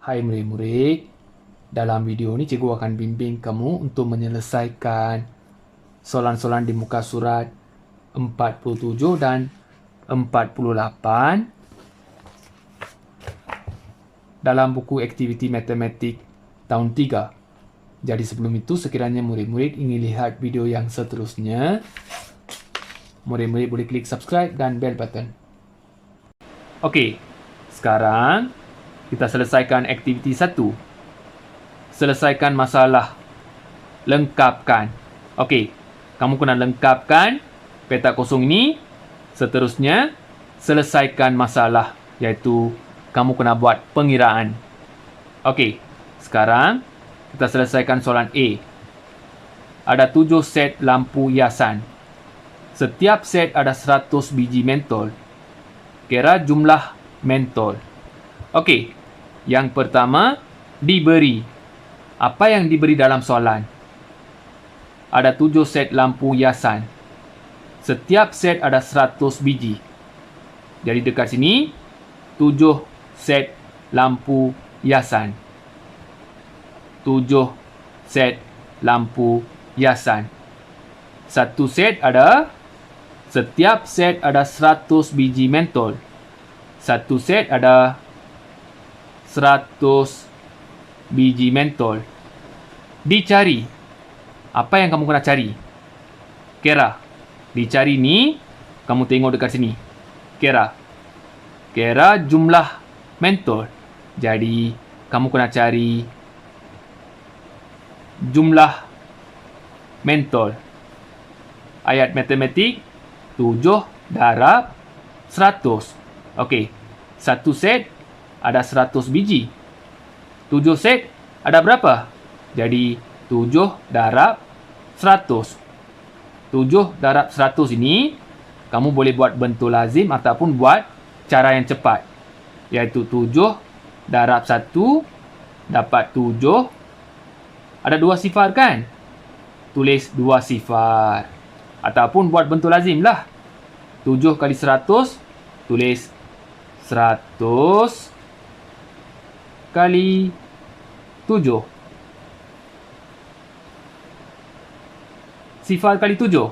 Hai murid-murid, dalam video ini cikgu akan bimbing kamu untuk menyelesaikan soalan-soalan di muka surat 47 dan 48 dalam buku aktiviti matematik tahun 3. Jadi sebelum itu, sekiranya murid-murid ingin lihat video yang seterusnya, murid-murid boleh klik subscribe dan bell button. Okey, sekarang kita selesaikan aktiviti 1. Selesaikan masalah. Lengkapkan. Okey, kamu kena lengkapkan petak kosong ini. Seterusnya, selesaikan masalah, iaitu kamu kena buat pengiraan. Okey, sekarang kita selesaikan soalan A. Ada 7 set lampu hiasan. Setiap set ada 100 biji mentol. Kira jumlah mentol. Okey, yang pertama, diberi. Apa yang diberi dalam soalan? Ada 7 set lampu hiasan. Setiap set ada 100 biji. Jadi dekat sini, 7 set lampu hiasan. 7 set lampu hiasan. Satu set ada, setiap set ada 100 biji mentol. Satu set ada 100 biji mentol. Dicari. Apa yang kamu kena cari? Kira. Dicari ni, kamu tengok dekat sini. Kira. Kira jumlah mentol. Jadi, kamu kena cari jumlah mentol. Ayat matematik, 7 darab 100. Okey, satu set ada 100 biji. 7 set ada berapa? Jadi, 7 darab 100. 7 darab 100 ini, kamu boleh buat bentuk lazim ataupun buat cara yang cepat. Iaitu 7 darab 1 dapat 7. Ada 2 sifar kan? Tulis 2 sifar. Ataupun buat bentuk lazim lah. 7 kali 100, tulis 100 kali 7. Sifar kali 7.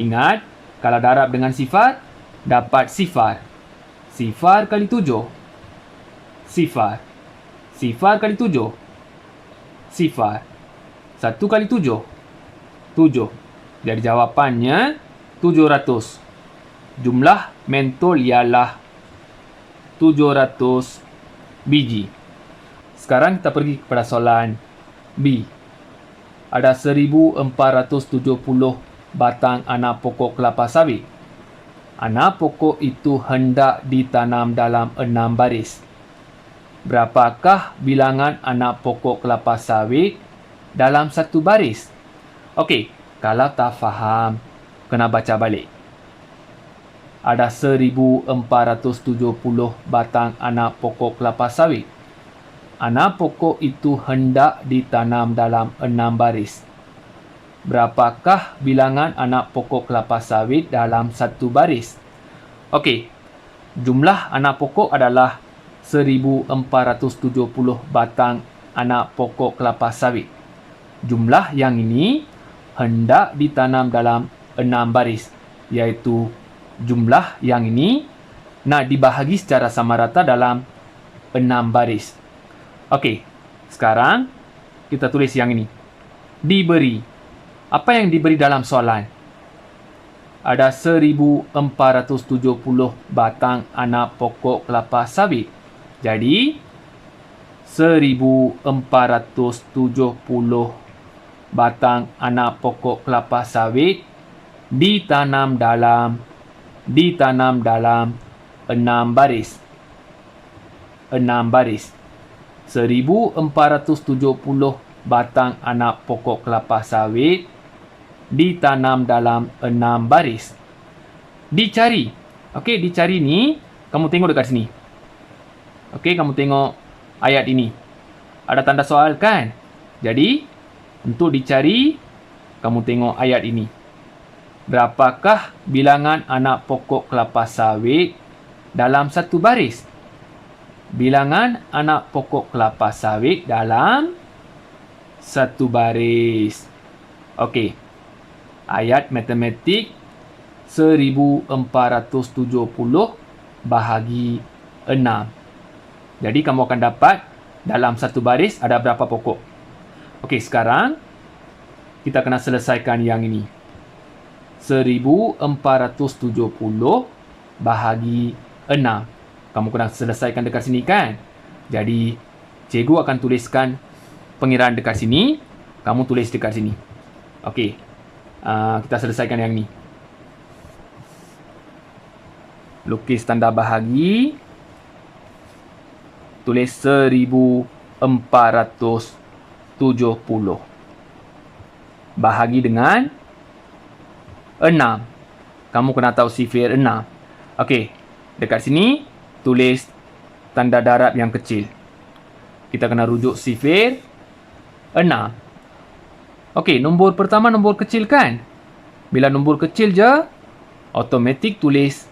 Ingat, kalau darab dengan sifar, dapat sifar. Sifar kali 7. Sifar. Sifar kali 7. Sifar. 1 kali 7. 7. Jadi jawapannya 700. Jumlah mentol ialah 700 biji. Sekarang kita pergi kepada soalan B. Ada 1470 batang anak pokok kelapa sawit. Anak pokok itu hendak ditanam dalam 6 baris. Berapakah bilangan anak pokok kelapa sawit dalam satu baris? Okey, kalau tak faham, kena baca balik. Ada 1470 batang anak pokok kelapa sawit. Anak pokok itu hendak ditanam dalam 6 baris. Berapakah bilangan anak pokok kelapa sawit dalam satu baris? Okey, jumlah anak pokok adalah 1470 batang anak pokok kelapa sawit. Jumlah yang ini hendak ditanam dalam 6 baris, iaitu jumlah yang ini nak dibahagi secara sama rata dalam 6 baris. Okey, sekarang kita tulis yang ini. Diberi. Apa yang diberi dalam soalan? Ada 1470 batang anak pokok kelapa sawit. Jadi, 1470 batang anak pokok kelapa sawit ditanam dalam 6 baris. 6 baris. 1470 batang anak pokok kelapa sawit ditanam dalam 6 baris. Dicari. Okey, dicari ni, kamu tengok dekat sini. Okey, kamu tengok ayat ini. Ada tanda soal kan? Jadi, untuk dicari, kamu tengok ayat ini. Berapakah bilangan anak pokok kelapa sawit dalam satu baris? bilangan anak pokok kelapa sawit dalam satu baris. Okey. Ayat matematik 1470 bahagi 6. Jadi kamu akan dapat dalam satu baris ada berapa pokok. Okey, sekarang kita kena selesaikan yang ini. 1470 bahagi 6. Kamu kena selesaikan dekat sini kan? Jadi, cikgu akan tuliskan pengiraan dekat sini. Kamu tulis dekat sini. Okey. Kita selesaikan yang ni. Lukis tanda bahagi. Tulis 1470. Bahagi dengan 6. Kamu kena tahu sifir 6. Okey. Dekat sini, tulis tanda darab yang kecil. Kita kena rujuk sifir 6. Okey, nombor pertama nombor kecil kan? Bila nombor kecil je, automatik tulis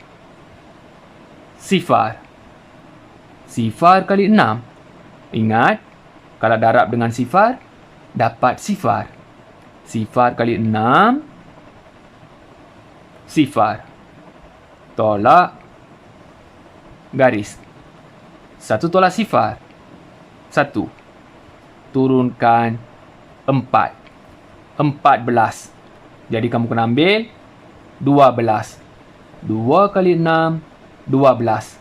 sifar. Sifar kali 6. Ingat, kalau darab dengan sifar, dapat sifar. Sifar kali 6. Sifar. Tolak garis. 1 tolak sifar. 1. Turunkan 4. 14. Jadi kamu kena ambil 12. 2 kali 6, 12.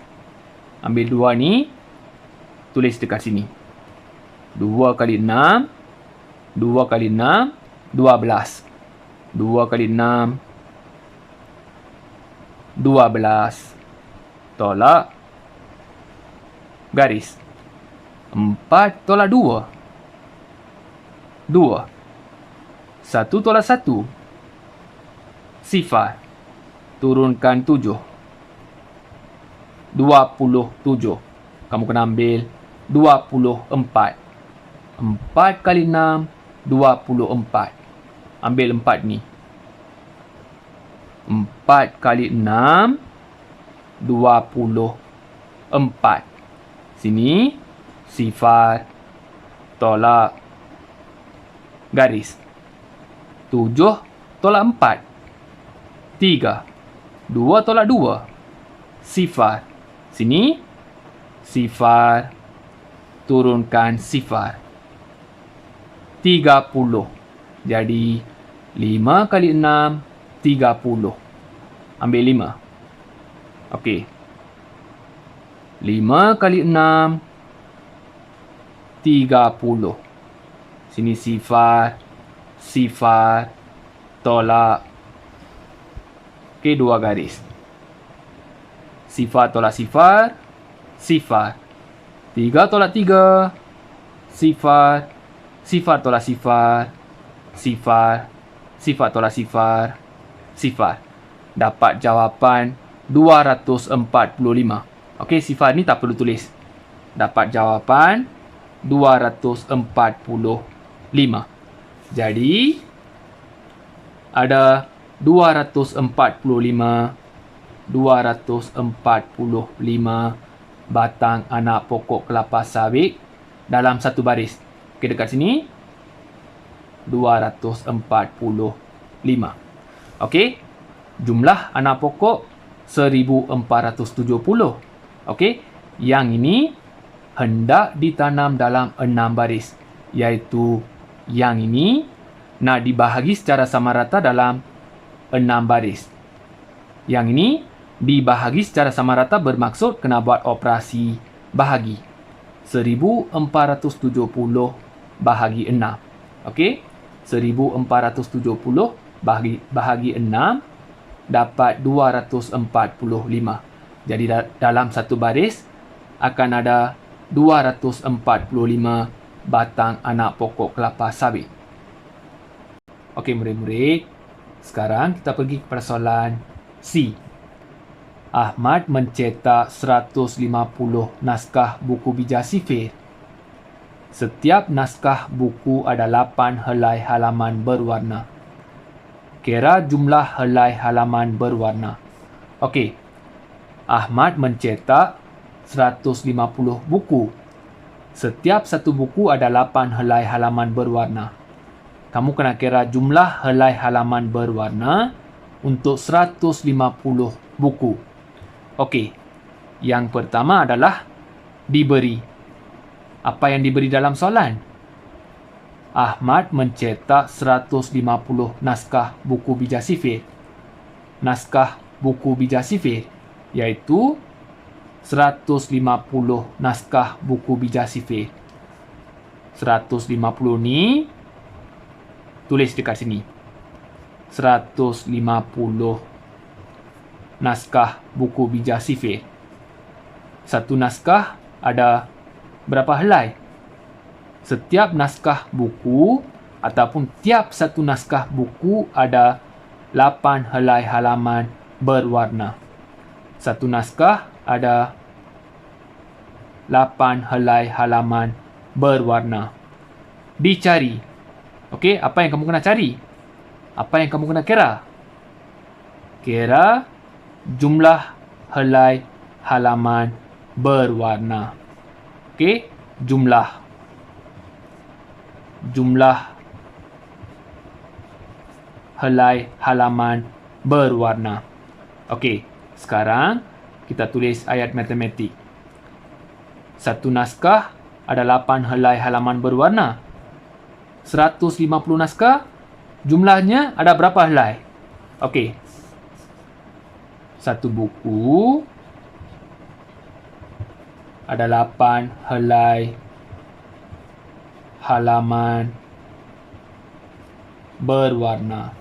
Ambil 2 ni, tulis dekat sini. 2 kali 6, 2 kali 6, 12. 2 kali 6, 12. Tolak garis. 4 tolak 2. 2. 1 tolak 1. Sifar. Turunkan 7. 27. Kamu kena ambil 24. 4 kali 6, 24. Ambil 4 ni. 4 kali 6, 24. Sini, sifar. Tolak garis. 7 tolak 4. 3. 2 tolak 2. Sifar. Sini, sifar. Turunkan sifar. 30. Jadi, 5 kali 6, 30. Ambil 5. Okey. 5 kali 6, 30. Sini sifar. Sifar. Tolak. Okey, 2 garis. Sifar tolak sifar. Sifar. 3 tolak 3. Sifar. Sifar tolak sifar. Sifar. Sifar tolak sifar. Sifar. Dapat jawapan 245. Okey, sifar ni tak perlu tulis. Dapat jawapan 245. Jadi, ada 245 batang anak pokok kelapa sawit dalam satu baris. Okey, dekat sini 245. Okey, jumlah anak pokok 1470. Okey, yang ini hendak ditanam dalam 6 baris, iaitu yang ini nak dibahagi secara sama rata dalam 6 baris. Yang ini dibahagi secara sama rata bermaksud kena buat operasi bahagi. 1470 bahagi 6. Okey? 1470 bahagi 6 dapat 245. Jadi dalam satu baris akan ada 245 batang anak pokok kelapa sawit. Okey murid-murid, sekarang kita pergi kepada soalan C. Ahmad mencetak 150 naskah buku bija sifir. Setiap naskah buku ada 8 helai halaman berwarna. Kira jumlah helai halaman berwarna. Okey. Ahmad mencetak 150 buku. Setiap satu buku ada 8 helai halaman berwarna. Kamu kena kira jumlah helai halaman berwarna untuk 150 buku. Okey, yang pertama adalah diberi. Apa yang diberi dalam soalan? Ahmad mencetak 150 naskah buku bija sifir. Naskah buku bija sifir, iaitu 150 naskah buku bija sifir. 150 ni tulis dekat sini. 150 naskah buku bija sifir. Satu naskah ada berapa helai? Setiap naskah buku ataupun tiap satu naskah buku ada 8 helai halaman berwarna. Satu naskah ada 8 helai halaman berwarna. Dicari. Okey, apa yang kamu kena cari? Apa yang kamu kena kira? Kira jumlah helai halaman berwarna. Okey, jumlah helai halaman berwarna. Okey, sekarang kita tulis ayat matematik. Satu naskah ada 8 helai halaman berwarna. 150 naskah, jumlahnya ada berapa helai? Okey. Satu buku ada 8 helai halaman berwarna.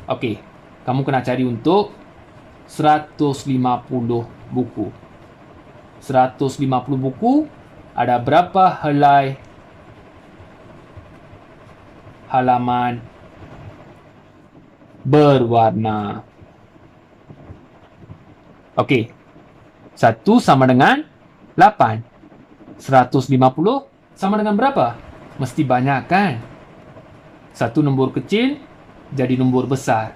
Okey, kamu kena cari untuk 150 buku. 150 buku ada berapa helai halaman berwarna? Okey. 1 sama dengan 8. 150 sama dengan berapa? Mesti banyak kan? Satu nombor kecil jadi nombor besar.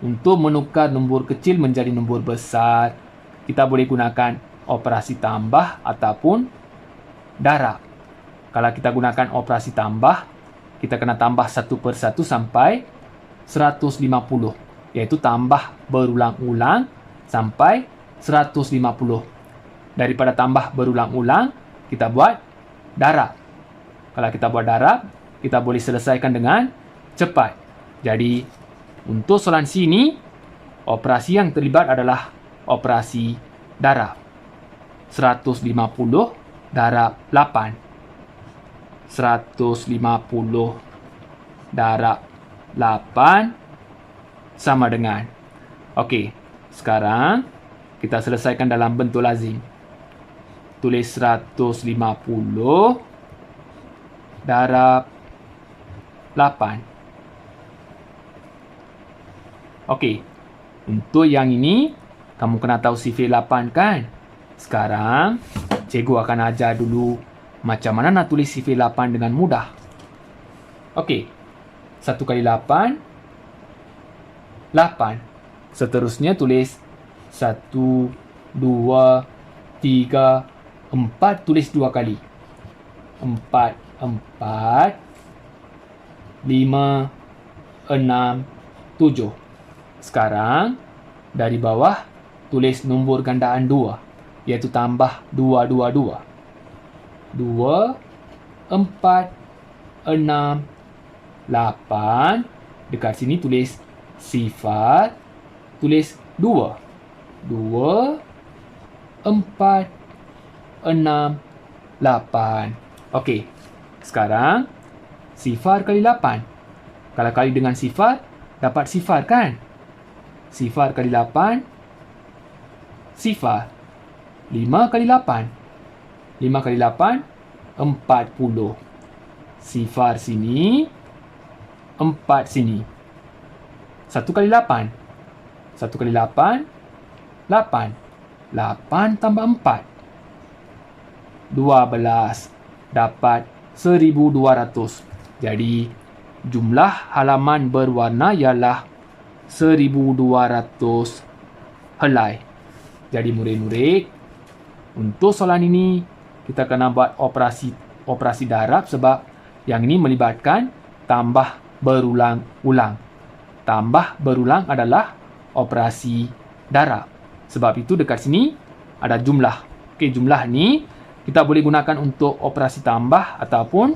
Untuk menukar nombor kecil menjadi nombor besar, kita boleh gunakan operasi tambah ataupun darab. Kalau kita gunakan operasi tambah, kita kena tambah satu per satu sampai 150. Iaitu tambah berulang-ulang sampai 150. Daripada tambah berulang-ulang, kita buat darab. Kalau kita buat darab, kita boleh selesaikan dengan cepat. Jadi, untuk soalan sini, operasi yang terlibat adalah operasi darab. 150 darab 8. 150 darab 8 sama dengan. Okey, sekarang kita selesaikan dalam bentuk lazim. Tulis 150 darab 8. Okey, untuk yang ini, kamu kena tahu sifir 8 kan? Sekarang, cikgu akan ajar dulu macam mana nak tulis sifir 8 dengan mudah. Okey, 1 kali 8, 8. Seterusnya tulis 1, 2, 3, 4. Tulis 2 kali. 4, 4, 5, 6, 7. Sekarang, dari bawah, tulis nombor gandaan 2. Iaitu tambah 2, 2, 2. 2, 4, 6, 8. Dekat sini tulis sifar. Tulis 2. 2, 4, 6, 8. Okey. Sekarang, sifar kali 8. Kalau kali dengan sifar, dapat sifar kan? Sifar kali 8, sifar. 5 kali 8. 5 kali 8, 40. Sifar sini, 4 sini. 1 kali 8. 1 kali 8, 8. 8 tambah 4. 12. Dapat 1200. Jadi, jumlah halaman berwarna ialah 1200 helai. Jadi murid-murid, untuk soalan ini kita kena buat operasi darab sebab yang ini melibatkan tambah berulang-ulang. Tambah berulang adalah operasi darab. Sebab itu dekat sini ada jumlah. Okey, jumlah ni kita boleh gunakan untuk operasi tambah ataupun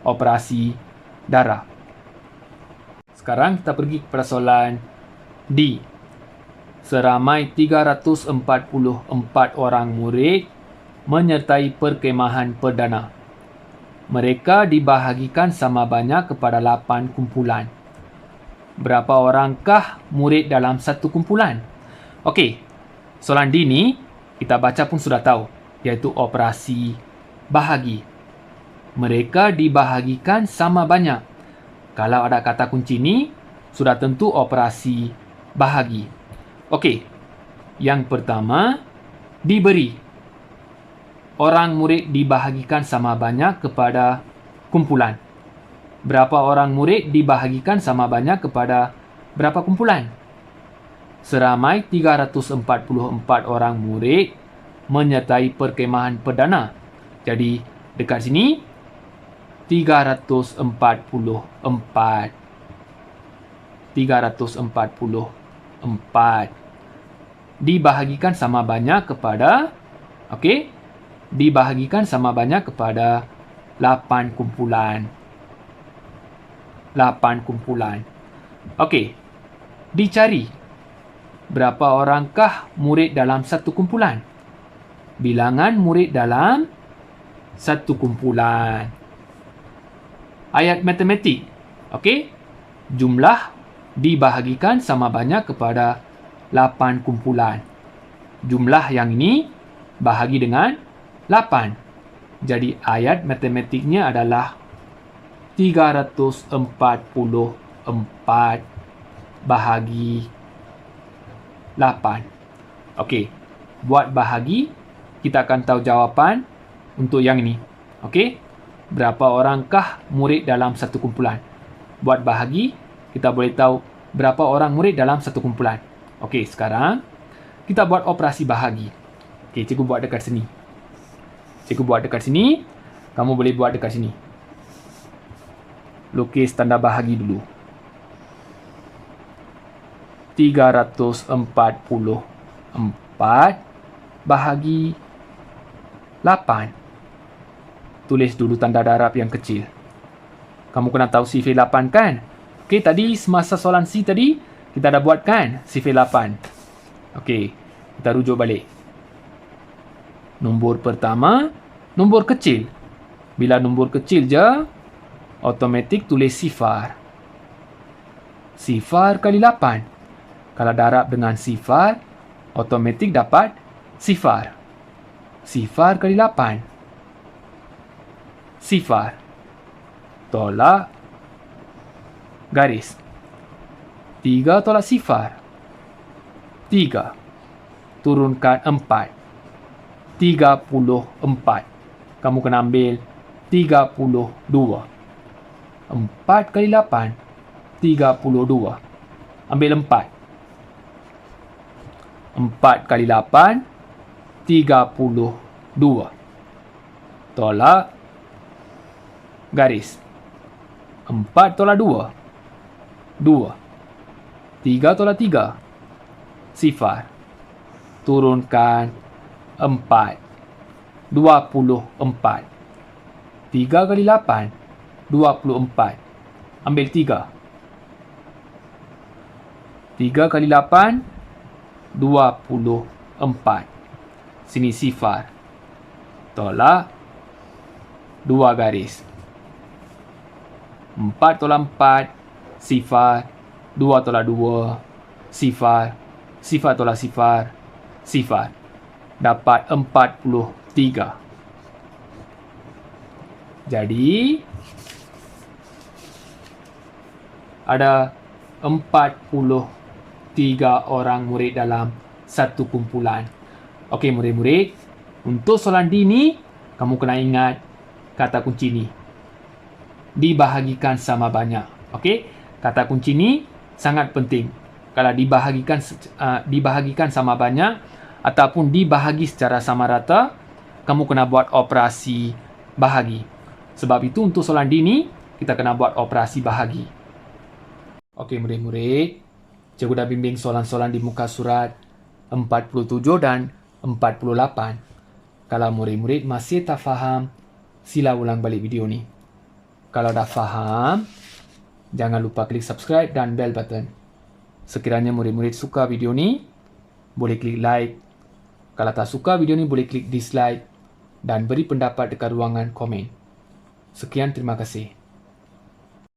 operasi darab. Sekarang kita pergi kepada soalan D. Seramai 344 orang murid menyertai perkemahan perdana. Mereka dibahagikan sama banyak kepada 8 kumpulan. Berapa orangkah murid dalam satu kumpulan? Okey, soalan D ni kita baca pun sudah tahu, iaitu operasi bahagi. Mereka dibahagikan sama banyak. Kalau ada kata kunci ni, sudah tentu operasi bahagi. Okey, yang pertama, diberi. Orang murid dibahagikan sama banyak kepada kumpulan. Berapa orang murid dibahagikan sama banyak kepada berapa kumpulan? Seramai 344 orang murid menyertai perkemahan perdana. Jadi, dekat sini, 344. Dibahagikan sama banyak kepada, okey, dibahagikan sama banyak kepada 8 kumpulan. 8 kumpulan. Okey, dicari. Berapa orangkah murid dalam satu kumpulan? Bilangan murid dalam satu kumpulan. Ayat matematik. Okey, jumlah dibahagikan sama banyak kepada 8 kumpulan. Jumlah yang ini bahagi dengan 8. Jadi ayat matematiknya adalah 344 bahagi 8. Okey, buat bahagi, kita akan tahu jawapan untuk yang ini. Okey, berapa orangkah murid dalam satu kumpulan? Buat bahagi, kita boleh tahu berapa orang murid dalam satu kumpulan. Okey, sekarang kita buat operasi bahagi. Okey, cikgu buat dekat sini. Cikgu buat dekat sini, kamu boleh buat dekat sini. Lukis tanda bahagi dulu. 344 bahagi 8. Tulis dulu tanda darab yang kecil. Kamu kena tahu sifir 8 kan? Okey, tadi semasa soalan C tadi, kita dah buat kan sifir 8. Okey, kita rujuk balik. Nombor pertama, nombor kecil. Bila nombor kecil je, automatik tulis sifar. Sifar kali 8. Kalau darab dengan sifar, automatik dapat sifar. Sifar kali 8. Sifar. Tolak garis. 3 tolak sifar. 3. Turunkan 4. 34. Kamu kena ambil 32. 4 kali 8. 32. Ambil 4. 4 kali 8, 32. Tolak garis. 4 tolak 2. 2. 3 tolak 3. Sifar. Turunkan 4. 24. 3 kali 8, 24. Ambil 3. 3 kali 8, 24. Sini sifar. Tolak 2 garis. 4 tolak 4, sifar. 2 tolak 2, sifar. Sifar tolak sifar, sifar. Dapat 43. Jadi, ada 43 orang murid dalam satu kumpulan. Okey murid-murid, untuk soalan D ni, kamu kena ingat kata kunci ni. Dibahagikan sama banyak. Okey, kata kunci ni sangat penting. Kalau dibahagikan sama banyak, ataupun dibahagi secara sama rata, kamu kena buat operasi bahagi. Sebab itu untuk soalan D ni, kita kena buat operasi bahagi. Okey murid-murid, cikgu dah bimbing soalan-soalan di muka surat 47 dan 48. Kalau murid-murid masih tak faham, sila ulang balik video ni. Kalau dah faham, jangan lupa klik subscribe dan bell button. Sekiranya murid-murid suka video ni, boleh klik like. Kalau tak suka video ni, boleh klik dislike dan beri pendapat dekat ruangan komen. Sekian, terima kasih.